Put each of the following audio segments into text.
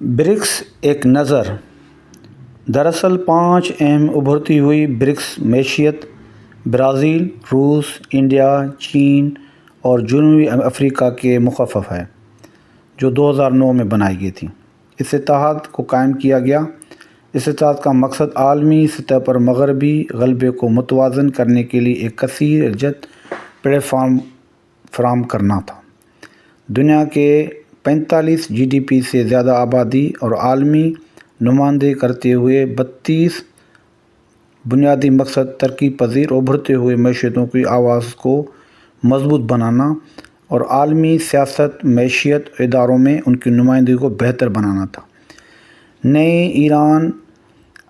BRICS ایک نظر دراصل 5 اہم ابھرتی ہوئی برکس معیشت برازیل، روس، انڈیا، چین اور جنوبی افریقہ کے مخفف ہے جو 2009 میں بنائی گئی تھی۔ اس اتحاد کو قائم کیا گیا۔ اس اتحاد کا مقصد عالمی سطح پر مغربی غلبے کو متوازن کرنے کے لیے ایک کثیر الجہت پلیٹ فارم فراہم کرنا تھا۔ دنیا کے 45 GDP سے زیادہ آبادی اور عالمی نمائندگی کرتے ہوئے 32 بنیادی مقصد ترقی پذیر ابھرتے ہوئے معیشتوں کی آواز کو مضبوط بنانا اور عالمی سیاست معیشت اداروں میں ان کی نمائندگی کو بہتر بنانا تھا۔ نئے ایران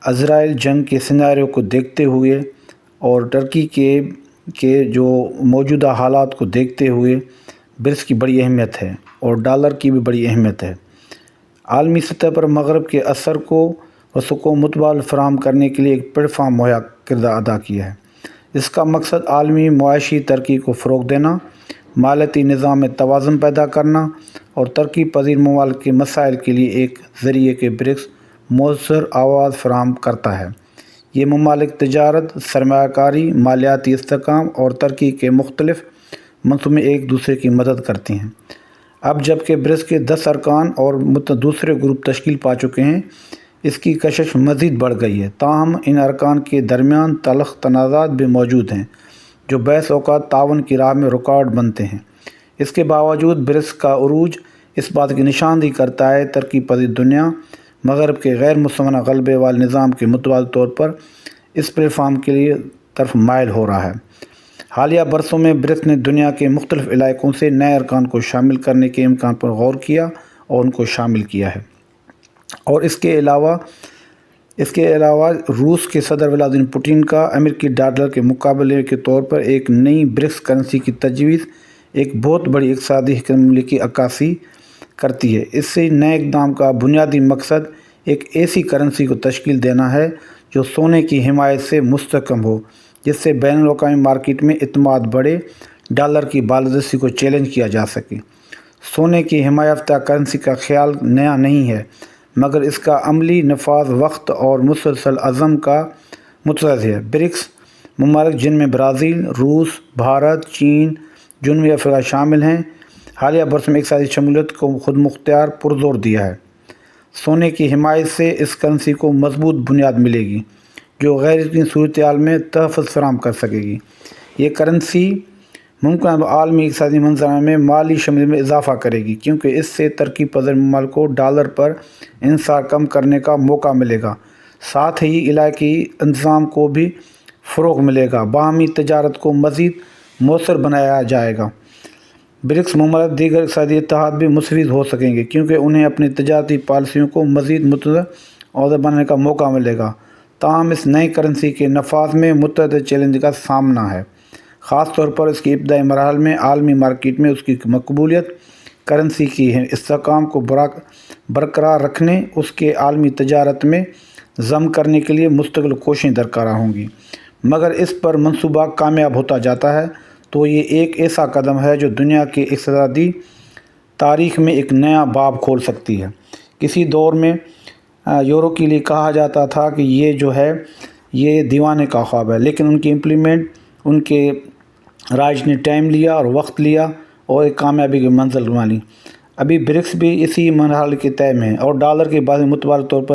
اسرائیل جنگ کے سیناریو کو دیکھتے ہوئے اور ترکی کے جو موجودہ حالات کو دیکھتے ہوئے برکس کی بڑی اہمیت ہے اور ڈالر کی بھی بڑی اہمیت ہے۔ عالمی سطح پر مغرب کے اثر کو متبادل فراہم کرنے کے لیے ایک پلیٹ فارم مہیا کردار ادا کیا ہے۔ اس کا مقصد عالمی معاشی ترقی کو فروغ دینا، مالیاتی نظام میں توازن پیدا کرنا اور ترقی پذیر ممالک کے مسائل کے لیے ایک ذریعے کے برکس مؤثر آواز فراہم کرتا ہے۔ یہ ممالک تجارت، سرمایہ کاری، مالیاتی استحکام اور ترقی کے مختلف منصوبوں میں ایک دوسرے کی مدد کرتے ہیں۔ اب جبکہ برکس کے 10 ارکان اور دوسرے گروپ تشکیل پا چکے ہیں، اس کی کشش مزید بڑھ گئی ہے۔ تاہم ان ارکان کے درمیان تلخ تنازعات بھی موجود ہیں جو بعض اوقات تعاون کی راہ میں رکاوٹ بنتے ہیں۔ اس کے باوجود برکس کا عروج اس بات کی نشاندہی کرتا ہے ترقی پذیر دنیا مغرب کے غیر مسلمانہ غلبے والے نظام کے متبادل طور پر اس پلیٹ فارم کے لیے طرف مائل ہو رہا ہے۔ حالیہ برسوں میں برکس نے دنیا کے مختلف علاقوں سے نئے ارکان کو شامل کرنے کے امکان پر غور کیا اور ان کو شامل کیا ہے، اور اس کے علاوہ روس کے صدر ولادیمیر پوٹن کا امریکی ڈالر کے مقابلے کے طور پر ایک نئی برکس کرنسی کی تجویز ایک بہت بڑی اقتصادی حکمت عملی کی عکاسی کرتی ہے۔ اس سے نئے اقدام کا بنیادی مقصد ایک ایسی کرنسی کو تشکیل دینا ہے جو سونے کی حمایت سے مستحکم ہو، جس سے بین الاقوامی مارکیٹ میں اعتماد بڑھے، ڈالر کی بالادستی کو چیلنج کیا جا سکے۔ سونے کی حمایت یافتہ کرنسی کا خیال نیا نہیں ہے، مگر اس کا عملی نفاذ وقت اور مسلسل عزم کا متطلب ہے۔ برکس ممالک، جن میں برازیل، روس، بھارت، چین، جنوبی افریقہ شامل ہیں، حالیہ برسوں میں اقتصادی شمولیت کو خود مختار پرزور دیا ہے۔ سونے کی حمایت سے اس کرنسی کو مضبوط بنیاد ملے گی جو غیر یقینی صورتحال میں تحفظ فراہم کر سکے گی۔ یہ کرنسی ممکنہ عالمی اقتصادی منظرنامے میں مالی شمولیت میں اضافہ کرے گی، کیونکہ اس سے ترقی پذیر ممالک کو ڈالر پر انحصار کم کرنے کا موقع ملے گا۔ ساتھ ہی علاقائی انتظام کو بھی فروغ ملے گا، باہمی تجارت کو مزید مؤثر بنایا جائے گا۔ برکس ممالک دیگر اقتصادی اتحاد بھی مستفید ہو سکیں گے، کیونکہ انہیں اپنی تجارتی پالیسیوں کو مزید متنوع اور بنانے کا موقع ملے گا۔ تاہم اس نئی کرنسی کے نفاذ میں متعدد چیلنج کا سامنا ہے، خاص طور پر اس کے ابتدائی مراحل میں۔ عالمی مارکیٹ میں اس کی مقبولیت، کرنسی کی استحکام کو برقرار رکھنے، اس کے عالمی تجارت میں ضم کرنے کے لیے مستقل کوششیں درکار ہوں گی۔ مگر اس پر منصوبہ کامیاب ہوتا جاتا ہے تو یہ ایک ایسا قدم ہے جو دنیا کی اقتصادی تاریخ میں ایک نیا باب کھول سکتی ہے۔ کسی دور میں یورو کے لیے کہا جاتا تھا کہ یہ دیوانے کا خواب ہے، لیکن ان کی امپلیمنٹ ان کے رائج نے ٹائم لیا اور وقت لیا اور ایک کامیابی کی منزل بنا لی۔ ابھی برکس بھی اسی مرحلے کے تہہ میں ہے اور ڈالر کے بعد متبادل طور پر